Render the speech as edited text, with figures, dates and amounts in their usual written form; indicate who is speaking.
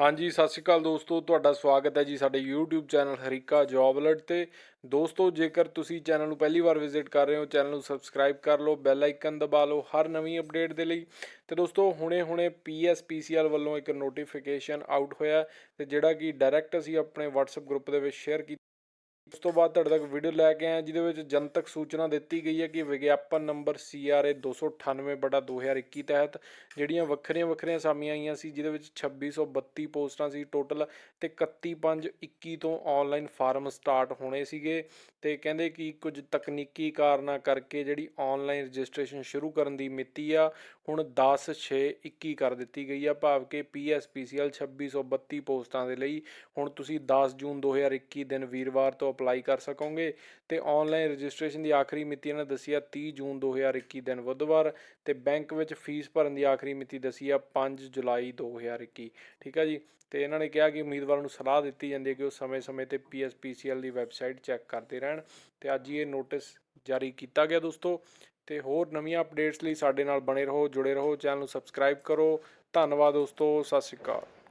Speaker 1: ਹਾਂਜੀ ਸਤਿ ਸ਼੍ਰੀ ਅਕਾਲ ਦੋਸਤੋ, ਤੁਹਾਡਾ ਸਵਾਗਤ ਹੈ ਜੀ ਸਾਡੇ YouTube channel Harike job alert ਤੇ। ਦੋਸਤੋ, ਜੇਕਰ ਤੁਸੀਂ ਚੈਨਲ ਨੂੰ ਪਹਿਲੀ ਵਾਰ ਵਿਜ਼ਿਟ ਕਰ ਰਹੇ ਹੋ, ਚੈਨਲ ਨੂੰ ਸਬਸਕ੍ਰਾਈਬ ਕਰ ਲਓ, ਬੈਲ ਆਈਕਨ ਦਬਾ ਲਓ ਹਰ ਨਵੀਂ ਅਪਡੇਟ ਦੇ ਲਈ। ਤੇ ਦੋਸਤੋ, ਹੁਣੇ PSPCL ਵੱਲੋਂ ਇੱਕ ਨੋਟੀਫਿਕੇਸ਼ਨ ਆਊਟ ਹੋਇਆ ਤੇ ਜਿਹੜਾ ਕਿ ਡਾਇਰੈਕਟ ਅਸੀਂ ਆਪਣੇ WhatsApp ਗਰੁੱਪ ਦੇ ਵਿੱਚ ਸ਼ੇਅਰ ਕੀਤਾ। ਉਸ ਤੋਂ ਬਾਅਦ ਤੁਹਾਡੇ ਤੱਕ ਵੀਡੀਓ ਲੈ ਕੇ ਆਏ ਜਿਹਦੇ ਵਿੱਚ ਜਨਤਕ ਸੂਚਨਾ ਦਿੱਤੀ ਗਈ ਹੈ ਕਿ ਵਿਗਿਆਪਨ ਨੰਬਰ CRA 298/2021 ਤਹਿਤ ਜਿਹੜੀਆਂ ਵੱਖਰੀਆਂ ਅਸਾਮੀਆਂ ਆਈਆਂ ਸੀ, ਜਿਹਦੇ ਵਿੱਚ 2632 ਪੋਸਟਾਂ ਸੀ ਟੋਟਲ, ਤੇ 31/5/21 ਤੋਂ ਔਨਲਾਈਨ ਫਾਰਮ ਸਟਾਰਟ ਹੋਣੇ ਸੀਗੇ। ਤੇ ਕਹਿੰਦੇ ਕਿ ਕੁਝ ਤਕਨੀਕੀ ਕਾਰਨਾਂ ਕਰਕੇ ਜਿਹੜੀ ਔਨਲਾਈਨ ਰਜਿਸਟ੍ਰੇਸ਼ਨ ਸ਼ੁਰੂ ਕਰਨ ਦੀ ਮਿਤੀ ਆ ਹੁਣ 10/6/21 ਕਰ ਦਿੱਤੀ ਗਈ ਆ, ਭਾਵ ਕਿ PSPCL 2632 ਪੋਸਟਾਂ ਦੇ ਲਈ ਹੁਣ ਤੁਸੀਂ 10 ਜੂਨ 2021 ਦਿਨ ਵੀਰਵਾਰ ਤੋਂ ਅਪਲਾਈ ਕਰ ਸਕੋਗੇ। ਤੇ ਔਨਲਾਈਨ ਰਜਿਸਟ੍ਰੇਸ਼ਨ ਦੀ ਆਖਰੀ ਮਿਤੀ ਇਹਨਾਂ ਦੱਸੀ ਆ 30 ਜੂਨ 2021 ਦਿਨ ਬੁੱਧਵਾਰ। ਤੇ ਬੈਂਕ ਵਿੱਚ ਫੀਸ ਭਰਨ ਦੀ ਆਖਰੀ ਮਿਤੀ ਦੱਸੀ ਆ 5 ਜੁਲਾਈ 2021। ਠੀਕ ਆ ਜੀ। ਤੇ ਇਹਨਾਂ ਨੇ ਕਿਹਾ ਕਿ ਉਮੀਦਵਾਰਾਂ ਨੂੰ ਸਲਾਹ ਦਿੱਤੀ ਜਾਂਦੀ ਹੈ ਕਿ ਉਹ ਸਮੇਂ-ਸਮੇਂ ਤੇ PSPCL ਦੀ ਵੈਬਸਾਈਟ ਚੈੱਕ ਕਰਦੇ ਰਹਿਣ। ਤੇ ਅੱਜ ਇਹ ਨੋਟਿਸ ਜਾਰੀ ਕੀਤਾ ਗਿਆ ਦੋਸਤੋ। ਤੇ ਹੋਰ ਨਵੀਆਂ ਅਪਡੇਟਸ ਲਈ ਸਾਡੇ ਨਾਲ ਬਣੇ ਰਹੋ, ਜੁੜੇ ਰਹੋ, ਚੈਨਲ ਨੂੰ ਸਬਸਕ੍ਰਾਈਬ ਕਰੋ। ਧੰਨਵਾਦ ਦੋਸਤੋ, ਸਤਿ ਸ਼੍ਰੀ ਅਕਾਲ।